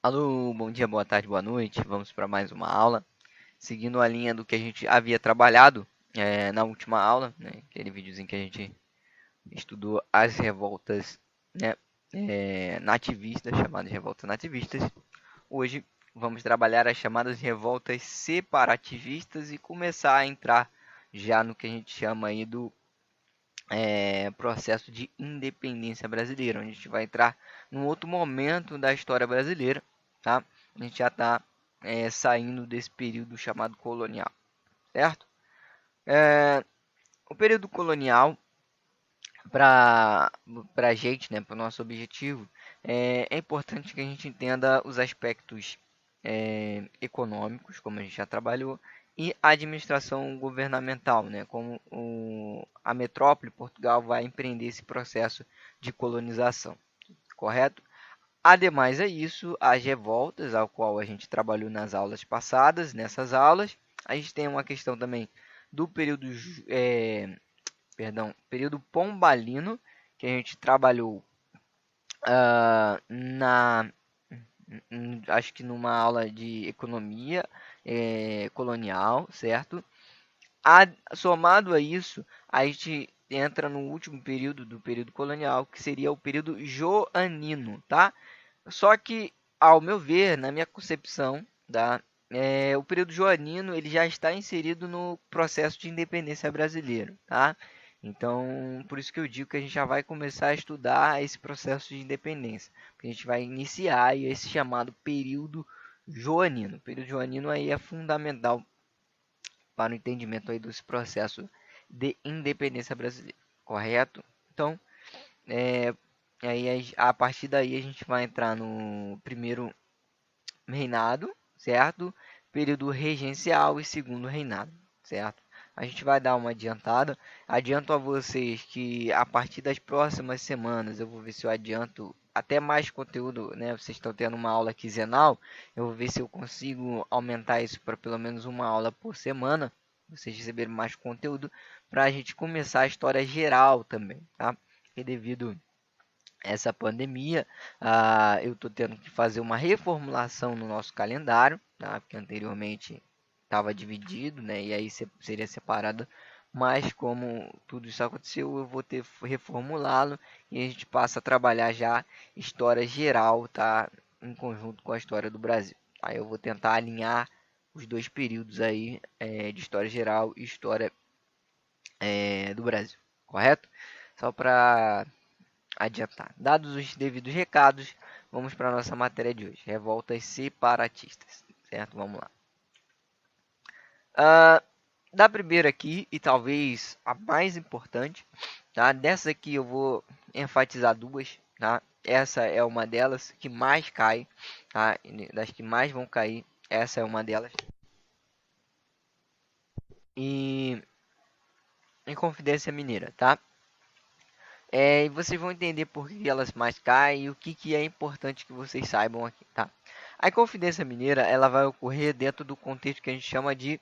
Alô, bom dia, boa tarde, boa noite. Vamos para mais uma aula. Seguindo a linha do que a gente havia trabalhado na última aula, né? Aquele videozinho que a gente estudou as revoltas, né? Nativistas, chamadas revoltas nativistas. Hoje vamos trabalhar as chamadas revoltas separativistas e começar a entrar já no que a gente chama aí do processo de independência brasileira, onde a gente vai entrar num outro momento da história brasileira, tá? A gente já está saindo desse período chamado colonial, certo? É, o período colonial, para a gente, né, para o nosso objetivo, é importante que a gente entenda os aspectos econômicos, como a gente já trabalhou, e a administração governamental, né, como a metrópole Portugal vai empreender esse processo de colonização, correto? Ademais a isso, as revoltas, ao qual a gente trabalhou nas aulas passadas, nessas aulas, a gente tem uma questão também do período período pombalino, que a gente trabalhou na acho que numa aula de economia colonial, certo? Somado a isso, a gente entra no último período do período colonial, que seria o período joanino, tá? Só que, ao meu ver, na minha concepção, tá? O período joanino ele já está inserido no processo de independência brasileiro, tá? Então, por isso que eu digo que a gente já vai começar a estudar esse processo de independência, porque a gente vai iniciar esse chamado período joanino. O período joanino aí é fundamental para o entendimento aí desse processo de independência brasileira, correto? Então, é, aí a partir daí a gente vai entrar no primeiro reinado, certo? Período regencial e segundo reinado, certo? A gente vai dar uma adiantada. Adianto a vocês que a partir das próximas semanas eu vou ver se eu adianto até mais conteúdo, né? Vocês estão tendo uma aula quinzenal, eu vou ver se eu consigo aumentar isso para pelo menos uma aula por semana. Vocês receberem mais conteúdo para a gente começar a história geral também, tá? E devido essa pandemia, eu estou tendo que fazer uma reformulação no nosso calendário, tá? Porque anteriormente estava dividido, né? E aí seria separado, mas como tudo isso aconteceu, eu vou ter que reformulá-lo e a gente passa a trabalhar já história geral, tá? Em conjunto com a história do Brasil. Aí eu vou tentar alinhar os dois períodos aí de história geral e história do Brasil, correto? Só para adiantar. Dados os devidos recados, vamos para a nossa matéria de hoje. Revoltas separatistas, certo? Vamos lá. Da primeira aqui, e talvez a mais importante, tá? Dessa aqui eu vou enfatizar duas, tá? Essa é uma delas que mais cai, tá? Das que mais vão cair, essa é uma delas. E em Confidência Mineira, tá? E vocês vão entender por que elas mais caem e o que é importante que vocês saibam aqui, tá? A Inconfidência Mineira, ela vai ocorrer dentro do contexto que a gente chama de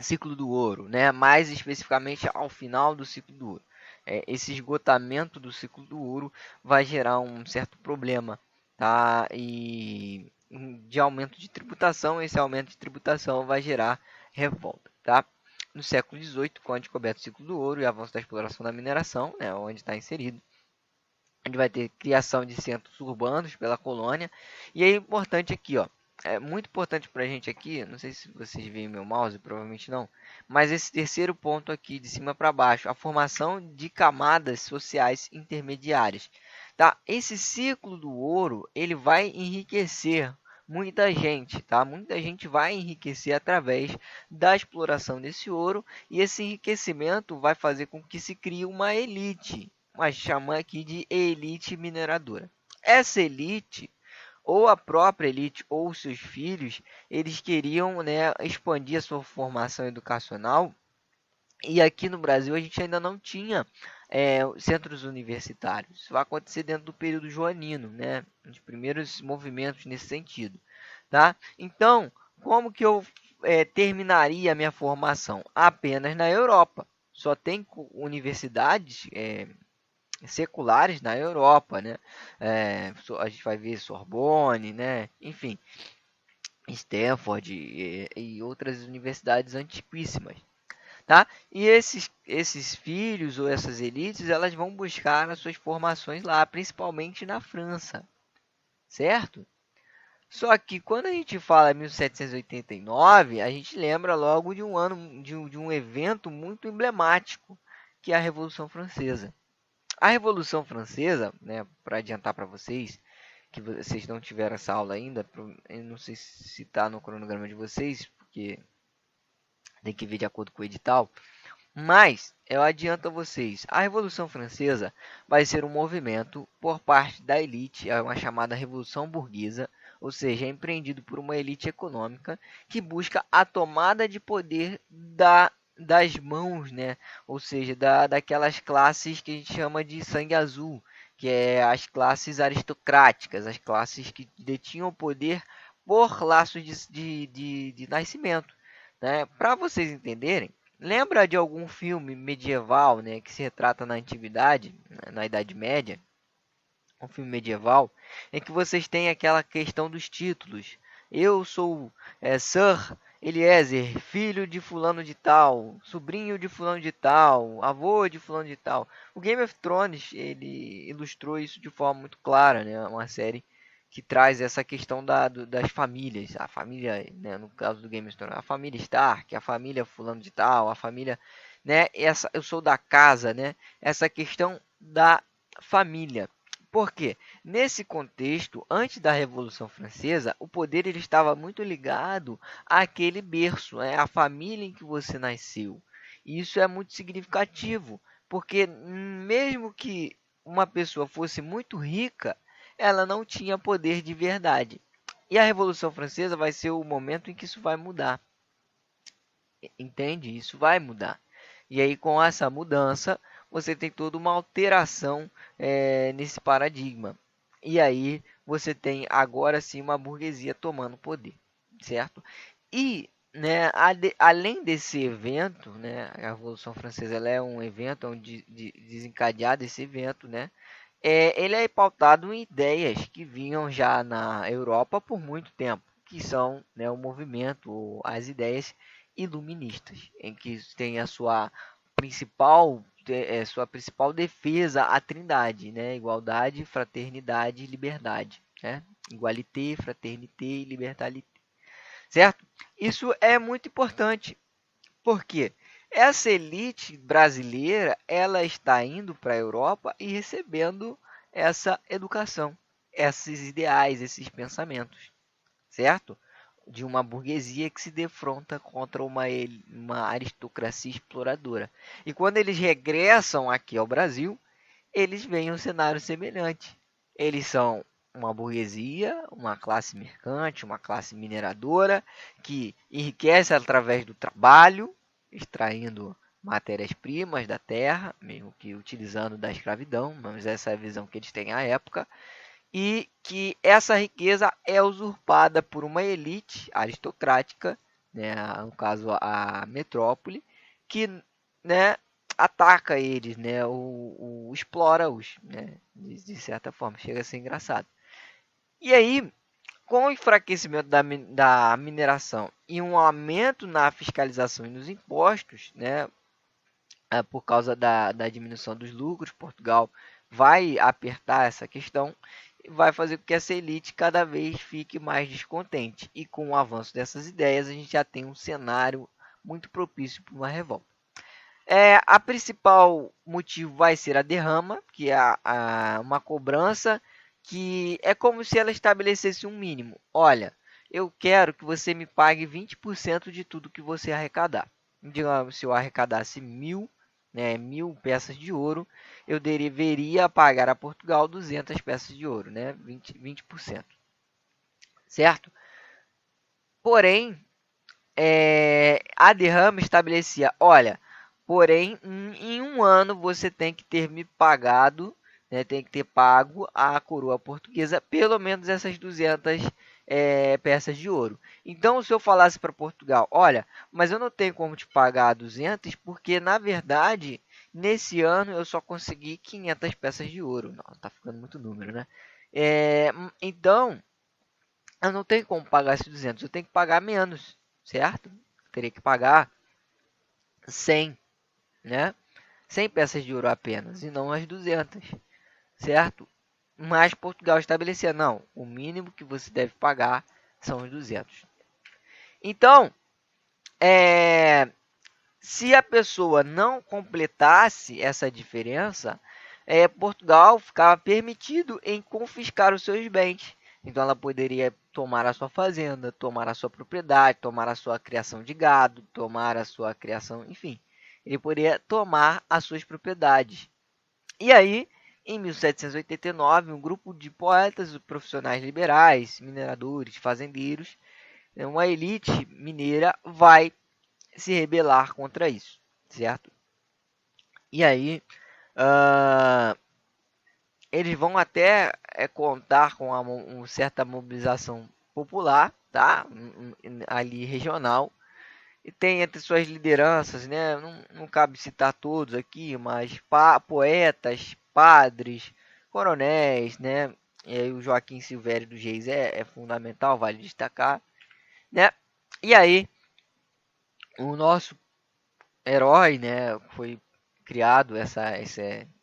ciclo do ouro, né? Mais especificamente ao final do ciclo do ouro. Esse esgotamento do ciclo do ouro vai gerar um certo problema, tá? E de aumento de tributação, esse aumento de tributação vai gerar revolta, tá? No século XVIII, com a descoberta do ciclo do ouro e avanço da exploração da mineração, né, onde está inserido, a gente vai ter criação de centros urbanos pela colônia. E é importante aqui, ó, é muito importante para a gente aqui, não sei se vocês veem meu mouse, provavelmente não, mas esse terceiro ponto aqui, de cima para baixo, a formação de camadas sociais intermediárias. Tá? Esse ciclo do ouro, ele vai enriquecer muita gente, tá? Muita gente vai enriquecer através da exploração desse ouro e esse enriquecimento vai fazer com que se crie uma elite, mas chama aqui de elite mineradora. Essa elite, ou a própria elite, ou seus filhos, eles queriam, né, expandir a sua formação educacional. E aqui no Brasil a gente ainda não tinha centros universitários. Isso vai acontecer dentro do período joanino, né? Os primeiros movimentos nesse sentido, tá? Então, como que eu terminaria a minha formação? Apenas na Europa. Só tem universidades seculares na Europa, né? A gente vai ver Sorbonne, né? Enfim, Stanford e outras universidades antiquíssimas, tá? E esses filhos ou essas elites, elas vão buscar as suas formações lá, principalmente na França, certo? Só que quando a gente fala 1789, a gente lembra logo de um ano, de um evento muito emblemático, que é a Revolução Francesa. A Revolução Francesa, né, para adiantar para vocês, que vocês não tiveram essa aula ainda, eu não sei se está no cronograma de vocês, porque tem que ver de acordo com o edital, mas eu adianto a vocês, a Revolução Francesa vai ser um movimento por parte da elite, é uma chamada Revolução Burguesa, ou seja, é empreendido por uma elite econômica que busca a tomada de poder das mãos, né? Ou seja, daquelas classes que a gente chama de sangue azul, que é as classes aristocráticas, as classes que detinham poder por laços de nascimento. Né? Para vocês entenderem, lembra de algum filme medieval, né, que se retrata na antiguidade, na Idade Média, um filme medieval, em que vocês têm aquela questão dos títulos. Eu sou Sir Eliezer, filho de fulano de tal, sobrinho de fulano de tal, avô de fulano de tal. O Game of Thrones, ele ilustrou isso de forma muito clara, né? Uma série que traz essa questão das famílias. A família, né, no caso do Game of Thrones, a família Stark, a família fulano de tal, a família, né, eu sou da casa, né? Essa questão da família. Por quê? Nesse contexto, antes da Revolução Francesa, o poder ele estava muito ligado àquele berço, né? À família em que você nasceu. E isso é muito significativo, porque mesmo que uma pessoa fosse muito rica, ela não tinha poder de verdade. E a Revolução Francesa vai ser o momento em que isso vai mudar. Entende? Isso vai mudar. E aí, com essa mudança, você tem toda uma alteração nesse paradigma. E aí, você tem agora sim uma burguesia tomando poder, certo? E, né, além desse evento, né, a Revolução Francesa ela é um evento onde desencadeado esse evento, né, ele é pautado em ideias que vinham já na Europa por muito tempo, que são, né, o movimento, as ideias iluministas, em que tem a sua principal defesa à trindade, né? Igualdade, fraternidade e liberdade, né? Igualité, fraternité e liberalité, certo? Isso é muito importante, porque essa elite brasileira ela está indo para a Europa e recebendo essa educação, esses ideais, esses pensamentos, certo? De uma burguesia que se defronta contra uma aristocracia exploradora. E quando eles regressam aqui ao Brasil, eles veem um cenário semelhante. Eles são uma burguesia, uma classe mercante, uma classe mineradora que enriquece através do trabalho, extraindo matérias-primas da terra, mesmo que utilizando da escravidão, mas essa é a visão que eles têm à época, e que essa riqueza é usurpada por uma elite aristocrática, né, no caso a metrópole, que, né, ataca eles, né, explora-os, né, de certa forma, chega a ser engraçado. E aí, com o enfraquecimento da mineração e um aumento na fiscalização e nos impostos, né, por causa da diminuição dos lucros, Portugal vai apertar essa questão e vai fazer com que essa elite cada vez fique mais descontente. E com o avanço dessas ideias, a gente já tem um cenário muito propício para uma revolta. A principal motivo vai ser a derrama, que é uma cobrança que é como se ela estabelecesse um mínimo. Olha, eu quero que você me pague 20% de tudo que você arrecadar. Digamos, se eu arrecadasse 1.000 peças de ouro, eu deveria pagar a Portugal 200 peças de ouro, né? 20%, certo? Porém, a derrama estabelecia, olha, porém, em um ano você tem que ter me pagado, né, tem que ter pago à coroa portuguesa pelo menos essas 200 peças de ouro. Então, se eu falasse para Portugal, olha, mas eu não tenho como te pagar 200 porque, na verdade, nesse ano eu só consegui 500 peças de ouro. Não, tá ficando muito número, né? Então, eu não tenho como pagar esses 200, eu tenho que pagar menos, certo? Eu teria que pagar 100, né? 100 peças de ouro apenas, e não as 200, certo? Mas Portugal estabelecia, não, o mínimo que você deve pagar são os 200. Então, se a pessoa não completasse essa diferença, Portugal ficava permitido em confiscar os seus bens. Então, ela poderia tomar a sua fazenda, tomar a sua propriedade, tomar a sua criação de gado, tomar a sua criação, enfim. Ele poderia tomar as suas propriedades. E aí, em 1789, um grupo de poetas profissionais liberais, mineradores, fazendeiros, uma elite mineira vai se rebelar contra isso, certo? E aí, uh, eles vão até contar com uma certa mobilização popular, tá? Ali regional, e tem entre suas lideranças, né? Não cabe citar todos aqui, mas poetas, padres, coronéis, né? E aí o Joaquim Silvério dos Reis é fundamental, vale destacar, né? E aí, o nosso herói, né? Foi criado essa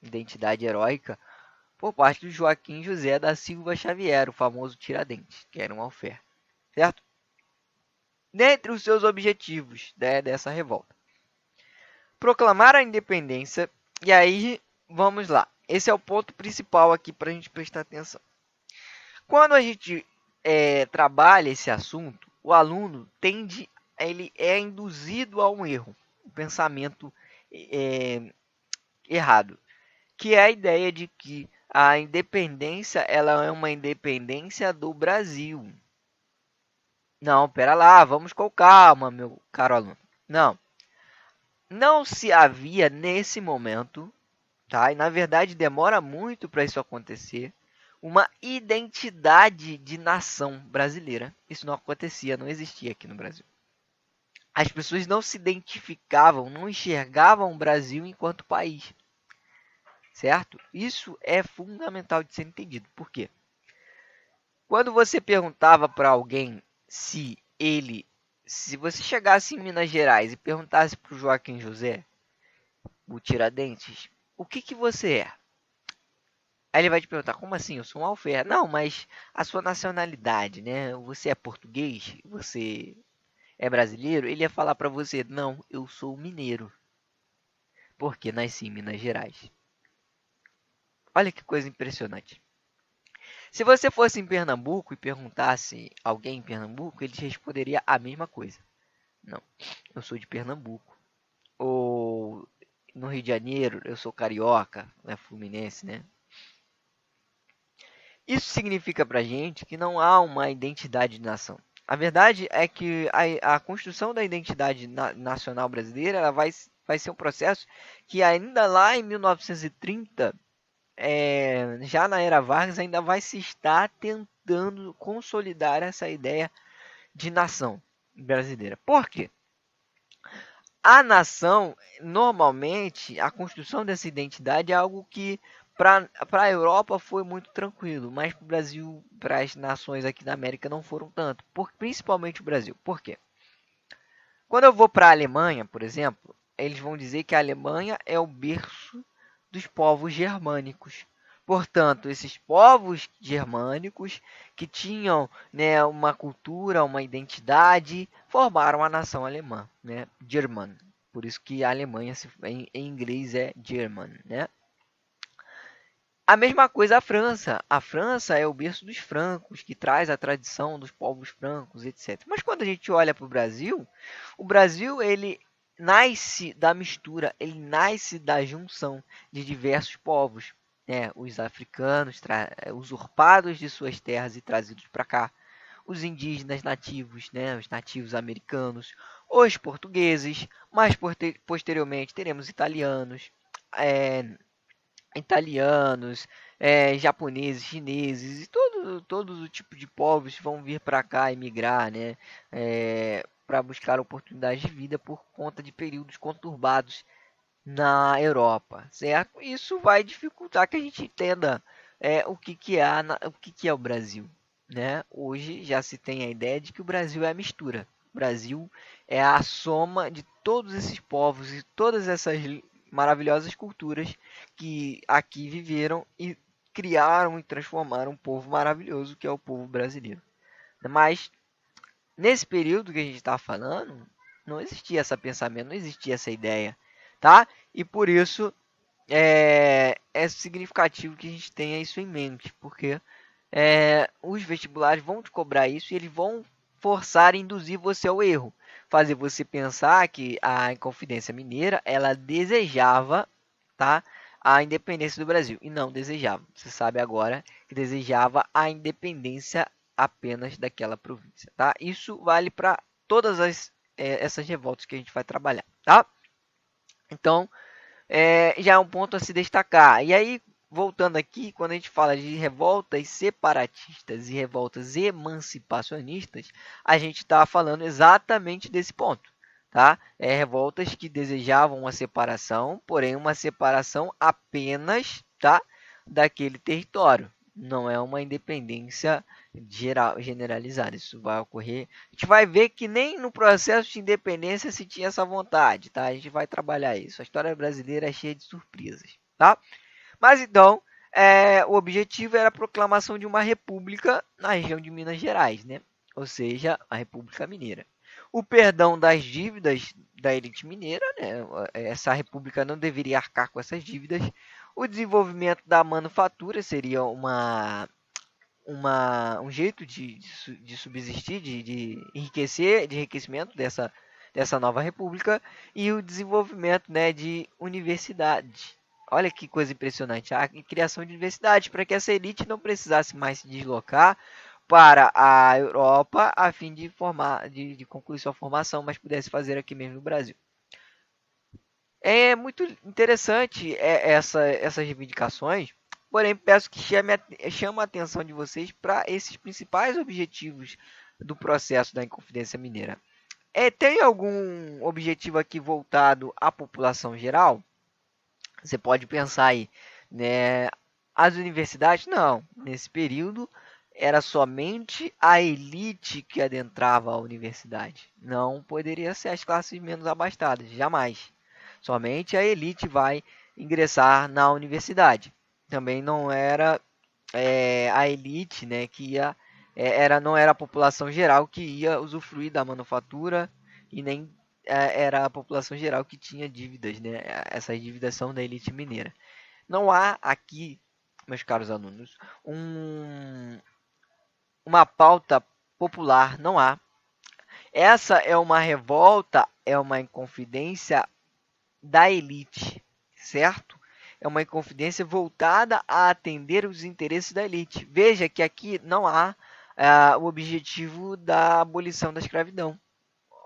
identidade heróica por parte do Joaquim José da Silva Xavier, o famoso Tiradentes, que era um alfer, certo? Dentre os seus objetivos, né, dessa revolta, proclamar a independência. E aí, vamos lá. Esse é o ponto principal aqui para a gente prestar atenção. Quando a gente trabalha esse assunto, o aluno ele é induzido a um erro, um pensamento errado, que é a ideia de que a independência ela é uma independência do Brasil. Não, pera lá, vamos com calma, meu caro aluno. Não se havia nesse momento, tá? E na verdade demora muito para isso acontecer, uma identidade de nação brasileira. Isso não acontecia, não existia aqui no Brasil. As pessoas não se identificavam, não enxergavam o Brasil enquanto país, certo? Isso é fundamental de ser entendido. Por quê? Quando você perguntava para alguém se você chegasse em Minas Gerais e perguntasse para o Joaquim José, o Tiradentes, o que você é? Aí ele vai te perguntar, como assim? Eu sou um alfer. Não, mas a sua nacionalidade, né? Você é português? Você é brasileiro? Ele ia falar para você, não, eu sou mineiro, porque nasci em Minas Gerais. Olha que coisa impressionante. Se você fosse em Pernambuco e perguntasse alguém em Pernambuco, ele te responderia a mesma coisa. Não, eu sou de Pernambuco. Ou no Rio de Janeiro, eu sou carioca, né, fluminense, né? Isso significa para a gente que não há uma identidade de nação. A verdade é que a construção da identidade nacional brasileira ela vai ser um processo que ainda lá em 1930, já na era Vargas, ainda vai se estar tentando consolidar essa ideia de nação brasileira. Por quê? A nação, normalmente, a construção dessa identidade é algo que para a Europa foi muito tranquilo, mas para o Brasil, para as nações aqui da América não foram tanto, principalmente o Brasil. Por quê? Quando eu vou para a Alemanha, por exemplo, eles vão dizer que a Alemanha é o berço dos povos germânicos. Portanto, esses povos germânicos que tinham, né, uma cultura, uma identidade, formaram a nação alemã, né, German. Por isso que a Alemanha em inglês é German, né? A mesma coisa a França. A França é o berço dos francos, que traz a tradição dos povos francos, etc. Mas quando a gente olha para o Brasil ele nasce da mistura, ele nasce da junção de diversos povos, né? Os africanos usurpados de suas terras e trazidos para cá, os indígenas nativos, né? Os nativos americanos, os portugueses, mais posteriormente teremos é, italianos, japoneses, chineses e todo o tipo de povos vão vir para cá emigrar, né? Para buscar oportunidades de vida por conta de períodos conturbados na Europa, certo? Isso vai dificultar que a gente entenda o que que é o Brasil, né? Hoje já se tem a ideia de que o Brasil é a mistura. O Brasil é a soma de todos esses povos e todas essas maravilhosas culturas que aqui viveram e criaram e transformaram um povo maravilhoso que é o povo brasileiro. Mas nesse período que a gente está falando, não existia esse pensamento, não existia essa ideia, tá? E por isso é significativo que a gente tenha isso em mente, porque os vestibulares vão te cobrar isso e eles vão forçar e induzir você ao erro, fazer você pensar que a Inconfidência Mineira ela desejava, tá, a independência do Brasil e não desejava. Você sabe agora que desejava a independência apenas daquela província, tá? Isso vale para todas essas revoltas que a gente vai trabalhar, tá? Então já é um ponto a se destacar. E aí, voltando aqui, quando a gente fala de revoltas separatistas e revoltas emancipacionistas, a gente está falando exatamente desse ponto. Tá? Revoltas que desejavam uma separação, porém uma separação apenas, tá, daquele território. Não é uma independência generalizada. Isso vai ocorrer. A gente vai ver que nem no processo de independência se tinha essa vontade, tá? A gente vai trabalhar isso. A história brasileira é cheia de surpresas, tá? Mas então, o objetivo era a proclamação de uma república na região de Minas Gerais, né? Ou seja, a República Mineira. O perdão das dívidas da elite mineira, né? Essa república não deveria arcar com essas dívidas. O desenvolvimento da manufatura seria um jeito de subsistir, de enriquecer, de enriquecimento dessa nova república e o desenvolvimento, né, de universidades. Olha que coisa impressionante, a criação de universidades para que essa elite não precisasse mais se deslocar para a Europa a fim de formar, de concluir sua formação, mas pudesse fazer aqui mesmo no Brasil. É muito interessante essas reivindicações, porém peço que chame a atenção de vocês para esses principais objetivos do processo da Inconfidência Mineira. Tem algum objetivo aqui voltado à população geral? Você pode pensar aí, né? As universidades, não. Nesse período era somente a elite que adentrava a universidade. Não poderia ser as classes menos abastadas, jamais. Somente a elite vai ingressar na universidade. Também não era a elite, né, que ia não era a população geral que ia usufruir da manufatura e nem era a população geral que tinha dívidas, né? Essas dívidas são da elite mineira. Não há aqui, meus caros alunos, uma pauta popular, não há. Essa é uma revolta, é uma inconfidência da elite, certo? É uma inconfidência voltada a atender os interesses da elite. Veja que aqui não há o objetivo da abolição da escravidão.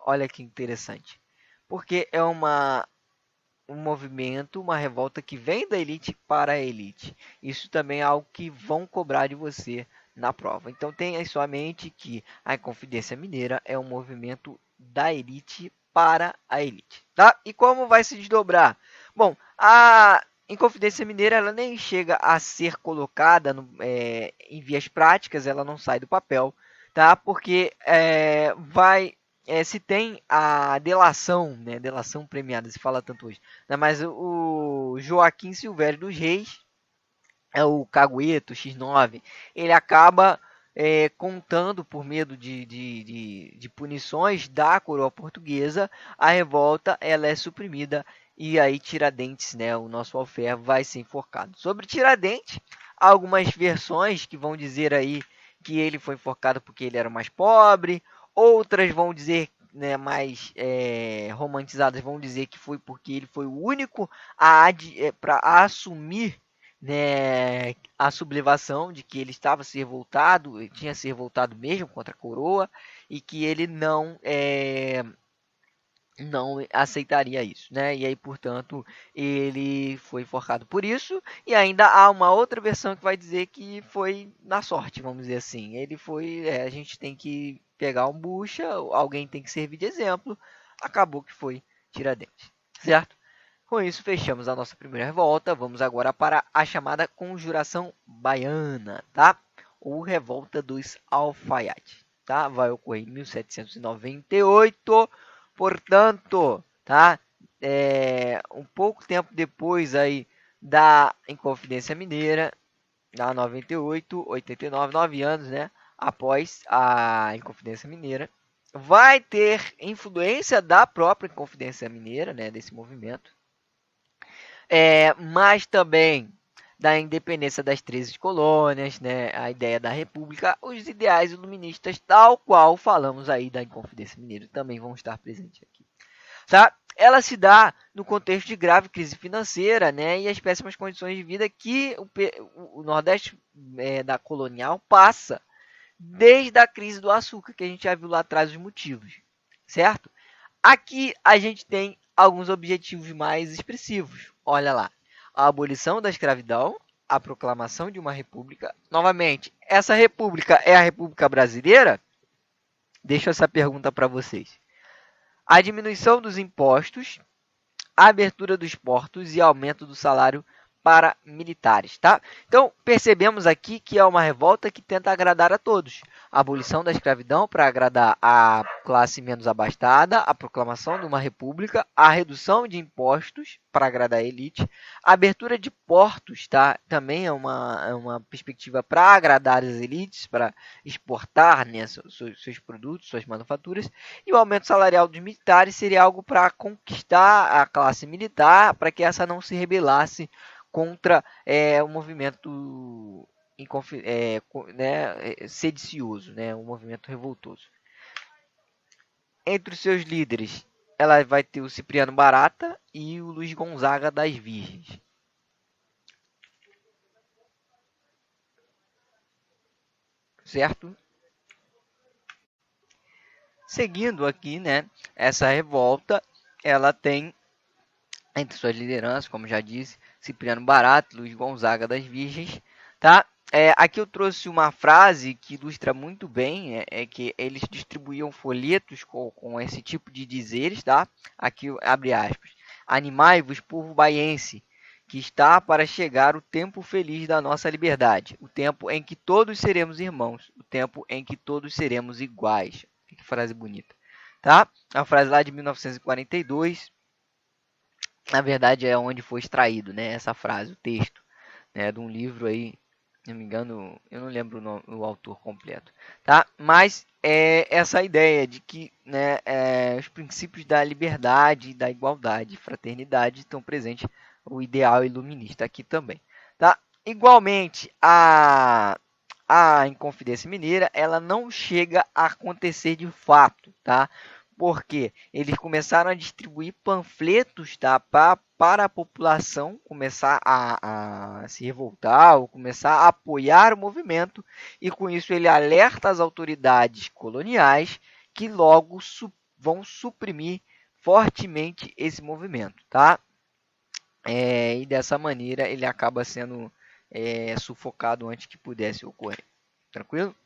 Olha que interessante. Porque é um movimento, uma revolta que vem da elite para a elite. Isso também é algo que vão cobrar de você na prova. Então tenha em sua mente que a Inconfidência Mineira é um movimento da elite para a elite, tá? E como vai se desdobrar? Bom, a Inconfidência Mineira ela nem chega a ser colocada em vias práticas, ela não sai do papel, tá? Porque se tem a delação, né? Delação premiada, se fala tanto hoje. Né? Mas o Joaquim Silvério dos Reis, o Cagueto, X9, ele acaba contando por medo de punições da coroa portuguesa, a revolta ela é suprimida e aí Tiradentes, né, o nosso alferro, vai ser enforcado. Sobre Tiradentes, há algumas versões que vão dizer aí que ele foi enforcado porque ele era mais pobre, outras vão dizer, né, mais romantizadas, vão dizer que foi porque ele foi o único para assumir, né, a sublevação de que ele estava se revoltado, tinha se revoltado mesmo contra a coroa e que ele não aceitaria isso, né? E aí, portanto, ele foi enforcado por isso. E ainda há uma outra versão que vai dizer que foi na sorte, vamos dizer assim. Ele foi, a gente tem que pegar um bucha, alguém tem que servir de exemplo. Acabou que foi Tiradentes, certo? Com isso, fechamos a nossa primeira revolta. Vamos agora para a chamada Conjuração Baiana, tá? Ou Revolta dos Alfaiates, tá? Vai ocorrer em 1798, portanto, tá? Um pouco tempo depois aí da Inconfidência Mineira, na 98, 89, 9 anos, né? Após a Inconfidência Mineira, vai ter influência da própria Inconfidência Mineira, né? Desse movimento, mas também da independência das 13 colônias, né, a ideia da república, os ideais iluministas, tal qual falamos aí da Inconfidência Mineira, também vão estar presentes aqui. Tá? Ela se dá no contexto de grave crise financeira, né, e as péssimas condições de vida que o Nordeste da colonial passa desde a crise do açúcar, que a gente já viu lá atrás os motivos, certo? Aqui a gente tem alguns objetivos mais expressivos. Olha lá, a abolição da escravidão, a proclamação de uma república. Novamente, essa república é a República Brasileira? Deixo essa pergunta para vocês. A diminuição dos impostos, a abertura dos portos e aumento do salário para militares, tá? Então, percebemos aqui que é uma revolta que tenta agradar a todos. A abolição da escravidão para agradar a classe menos abastada, a proclamação de uma república, a redução de impostos para agradar a elite, a abertura de portos, tá? Também é uma perspectiva para agradar as elites, para exportar, né, seus produtos, suas manufaturas, e o aumento salarial dos militares seria algo para conquistar a classe militar, para que essa não se rebelasse contra o movimento sedicioso, né, um movimento revoltoso. Entre os seus líderes, ela vai ter o Cipriano Barata e o Luiz Gonzaga das Virgens. Certo? Seguindo aqui, né, essa revolta, ela tem entre suas lideranças, como já disse, Cipriano Barata, Luiz Gonzaga das Virgens, tá? Aqui eu trouxe uma frase que ilustra muito bem, que eles distribuíam folhetos com esse tipo de dizeres, tá? Aqui, abre aspas, animai-vos, povo baiense, que está para chegar o tempo feliz da nossa liberdade, o tempo em que todos seremos irmãos, o tempo em que todos seremos iguais. Que frase bonita, tá? A frase lá de 1942, na verdade é onde foi extraído, né, essa frase, o texto, né, de um livro aí, se não me engano, eu não lembro o autor completo, tá? Mas é essa ideia de que, né, os princípios da liberdade, da igualdade, fraternidade estão presentes, o ideal iluminista aqui também, tá? Igualmente, a Inconfidência Mineira, ela não chega a acontecer de fato, tá? Porque eles começaram a distribuir panfletos, tá, para a população começar a se revoltar ou começar a apoiar o movimento, e com isso ele alerta as autoridades coloniais que logo vão suprimir fortemente esse movimento, tá? E dessa maneira ele acaba sendo sufocado antes que pudesse ocorrer. Tranquilo?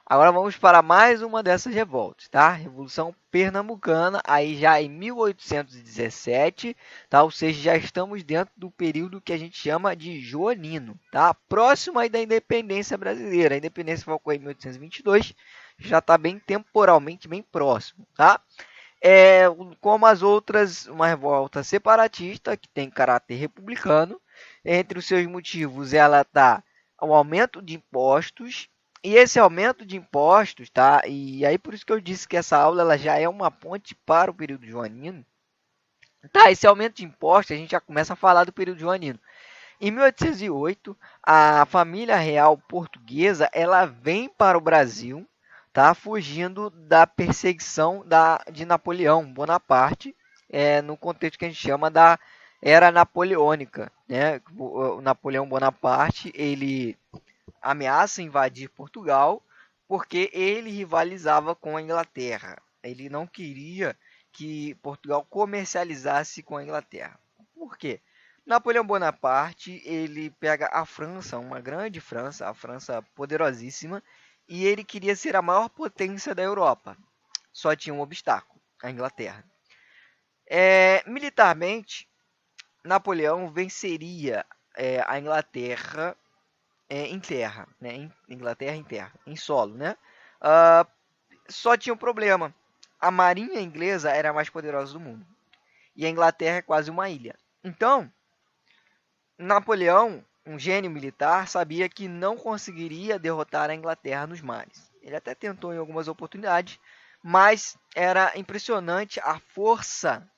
Agora vamos para mais uma dessas revoltas, tá? Revolução Pernambucana, aí já em 1817, tá? Ou seja, já estamos dentro do período que a gente chama de joanino, tá? Próximo aí da independência brasileira. A independência vai ocorrer em 1822, já está bem temporalmente bem próximo, tá? Como as outras, uma revolta separatista que tem caráter republicano. Entre os seus motivos, ela está o aumento de impostos, e esse aumento de impostos, tá? E aí por isso que eu disse que essa aula ela já é uma ponte para o período joanino. Tá, esse aumento de impostos, a gente já começa a falar do período joanino. Em 1808, a família real portuguesa, ela vem para o Brasil, tá? Fugindo da perseguição de Napoleão Bonaparte, no contexto que a gente chama da Era Napoleônica, né? O Napoleão Bonaparte, ele ameaça invadir Portugal porque ele rivalizava com a Inglaterra. Ele não queria que Portugal comercializasse com a Inglaterra. Por quê? Napoleão Bonaparte, ele pega a França, uma grande França, a França poderosíssima, e ele queria ser a maior potência da Europa. Só tinha um obstáculo, a Inglaterra. Militarmente, Napoleão venceria a Inglaterra em terra, né? Inglaterra em terra, em solo, né? Ah, só tinha um problema. A marinha inglesa era a mais poderosa do mundo. E a Inglaterra é quase uma ilha. Então, Napoleão, um gênio militar, sabia que não conseguiria derrotar a Inglaterra nos mares. Ele até tentou em algumas oportunidades, mas era impressionante a força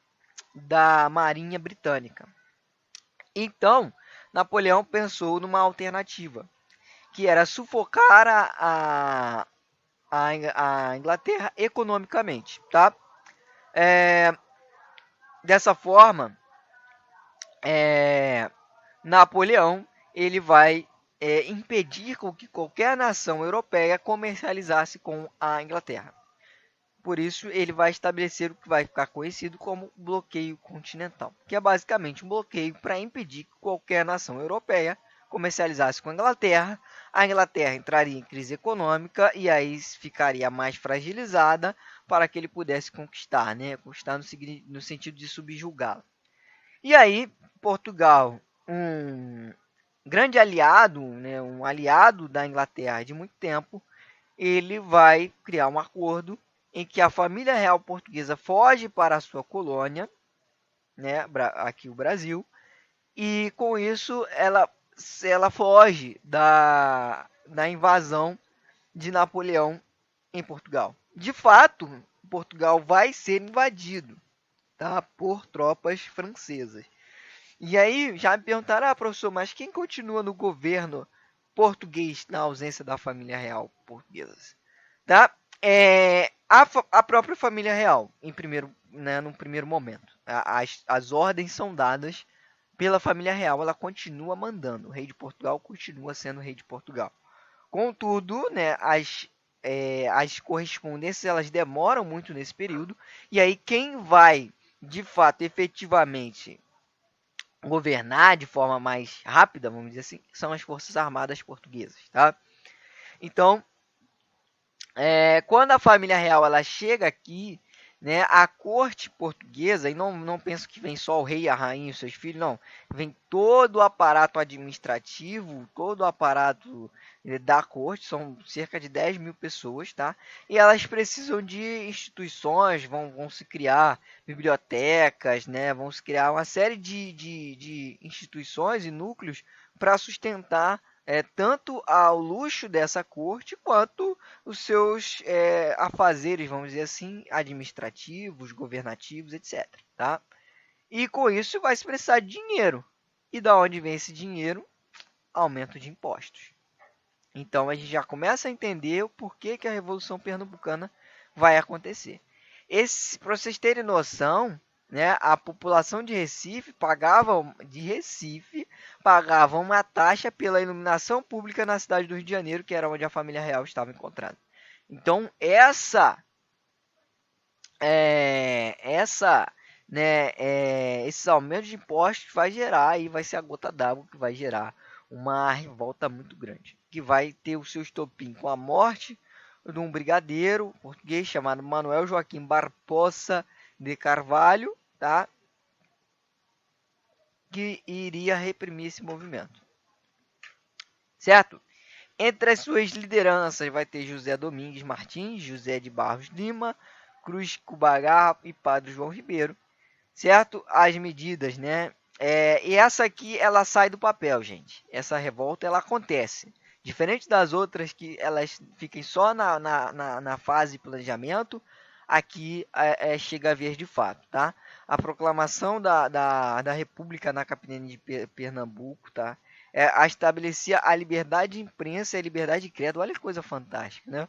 da marinha britânica. Então, Napoleão pensou numa alternativa, que era sufocar a Inglaterra economicamente, tá? É, dessa forma, é, Napoleão ele vai impedir com que qualquer nação europeia comercializasse com a Inglaterra. Por isso, ele vai estabelecer o que vai ficar conhecido como bloqueio continental, que é basicamente um bloqueio para impedir que qualquer nação europeia comercializasse com a Inglaterra entraria em crise econômica e aí ficaria mais fragilizada para que ele pudesse conquistar, né? Conquistar no sentido de subjugá-la. E aí, Portugal, um grande aliado, né, um aliado da Inglaterra de muito tempo, ele vai criar um acordo em que a família real portuguesa foge para a sua colônia, né, aqui o Brasil, e com isso ela foge da invasão de Napoleão em Portugal. De fato, Portugal vai ser invadido, tá, por tropas francesas. E aí já me perguntaram, professor, mas quem continua no governo português na ausência da família real portuguesa? Tá? A própria família real, num primeiro momento. As ordens são dadas pela família real, ela continua mandando. O rei de Portugal continua sendo o rei de Portugal. Contudo, né, as correspondências elas demoram muito nesse período. E aí quem vai, de fato, efetivamente governar de forma mais rápida, vamos dizer assim, são as Forças Armadas Portuguesas, tá? Então, quando a família real ela chega aqui, né, a corte portuguesa, e não penso que vem só o rei, a rainha e seus filhos, não. Vem todo o aparato administrativo, todo o aparato da corte, são cerca de 10 mil pessoas, tá? E elas precisam de instituições, vão se criar bibliotecas, né? Vão se criar uma série de instituições e núcleos para sustentar tanto ao luxo dessa corte quanto os seus afazeres, vamos dizer assim, administrativos, governativos, etc. Tá? E com isso vai se precisar de dinheiro. E da onde vem esse dinheiro? Aumento de impostos. Então a gente já começa a entender o porquê que a Revolução Pernambucana vai acontecer. Para vocês terem noção, né, a população de Recife pagava uma taxa pela iluminação pública na cidade do Rio de Janeiro, que era onde a família real estava encontrada. Então esses aumentos de impostos vai ser a gota d'água que vai gerar uma revolta muito grande, que vai ter o seu estopim com a morte de um brigadeiro português chamado Manuel Joaquim Barbosa de Carvalho, tá? Que iria reprimir esse movimento, certo? Entre as suas lideranças vai ter José Domingues Martins, José de Barros Lima, Cruz Cubagarra e Padre João Ribeiro, certo? As medidas, né? E essa aqui, ela sai do papel, gente. Essa revolta, ela acontece. Diferente das outras que elas fiquem só na fase de planejamento, aqui chega a ver de fato, tá? A proclamação da República na capitania de Pernambuco, tá? Estabelecia a liberdade de imprensa e a liberdade de credo. Olha que coisa fantástica, né?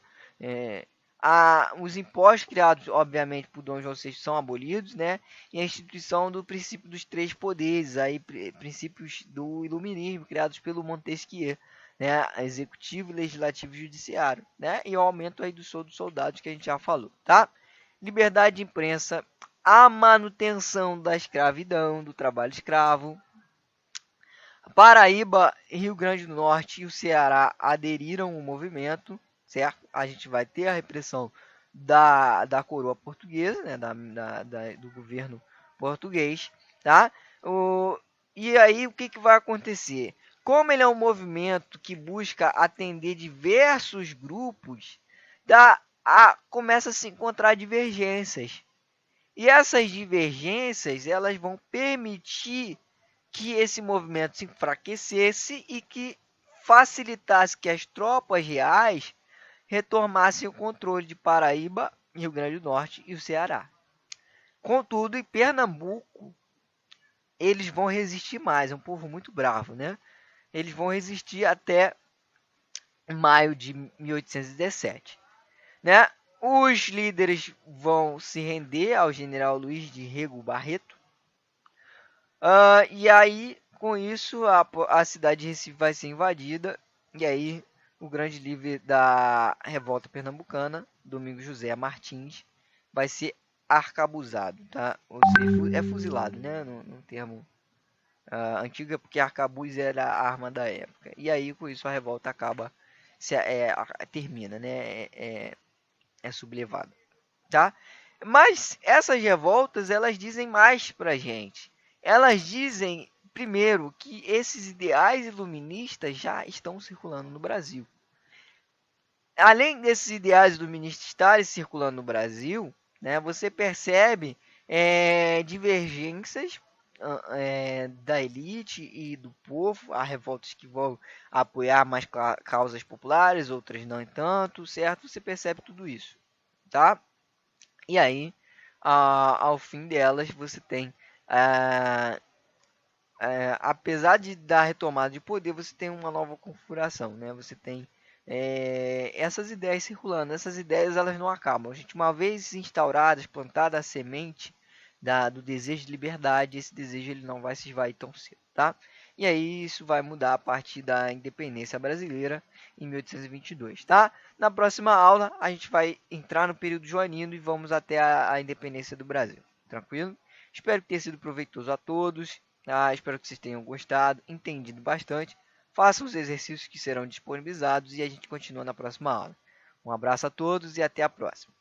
Os impostos criados, obviamente, por Dom João VI são abolidos, né? E a instituição do princípio dos três poderes, aí, princípios do iluminismo criados pelo Montesquieu, né? Executivo, legislativo e judiciário, né? E o aumento aí do soldo dos soldados que a gente já falou, tá? Liberdade de imprensa, a manutenção da escravidão, do trabalho escravo. Paraíba, Rio Grande do Norte e o Ceará aderiram ao movimento, certo? A gente vai ter a repressão da coroa portuguesa, né? Do governo português, tá? O, e aí o que, que vai acontecer? Como ele é um movimento que busca atender diversos grupos, começa a se encontrar divergências. E essas divergências elas vão permitir que esse movimento se enfraquecesse e que facilitasse que as tropas reais retomassem o controle de Paraíba, Rio Grande do Norte e o Ceará. Contudo, em Pernambuco, eles vão resistir mais. É um povo muito bravo, né? Eles vão resistir até maio de 1817, né? Os líderes vão se render ao general Luiz de Rego Barreto. E aí, com isso, a cidade de Recife vai ser invadida. E aí, o grande líder da revolta pernambucana, Domingos José Martins, vai ser arcabuzado, tá? Ou seja, é fuzilado, né? No termo antigo, é porque arcabuz era a arma da época. E aí, com isso, a revolta acaba, termina, né? É sublevada, tá? Mas essas revoltas, elas dizem mais pra gente. Elas dizem, primeiro, que esses ideais iluministas já estão circulando no Brasil. Além desses ideais iluministas estarem circulando no Brasil, né, você percebe divergências da elite e do povo. Há revoltas que vão apoiar mais causas populares, outras não tanto, certo? Você percebe tudo isso, tá? E aí, ao fim delas, você tem, ah, apesar da retomada de poder, você tem uma nova configuração, né? Você tem essas ideias circulando. Essas ideias elas não acabam. A gente, uma vez instauradas, plantada a semente do desejo de liberdade, esse desejo ele não vai se esvair tão cedo, tá? E aí isso vai mudar a partir da independência brasileira em 1822, tá? Na próxima aula a gente vai entrar no período joanino e vamos até a independência do Brasil. Tranquilo? Espero que tenha sido proveitoso a todos. Espero que vocês tenham gostado, entendido bastante. Façam os exercícios que serão disponibilizados e a gente continua na próxima aula. Um abraço a todos e até a próxima.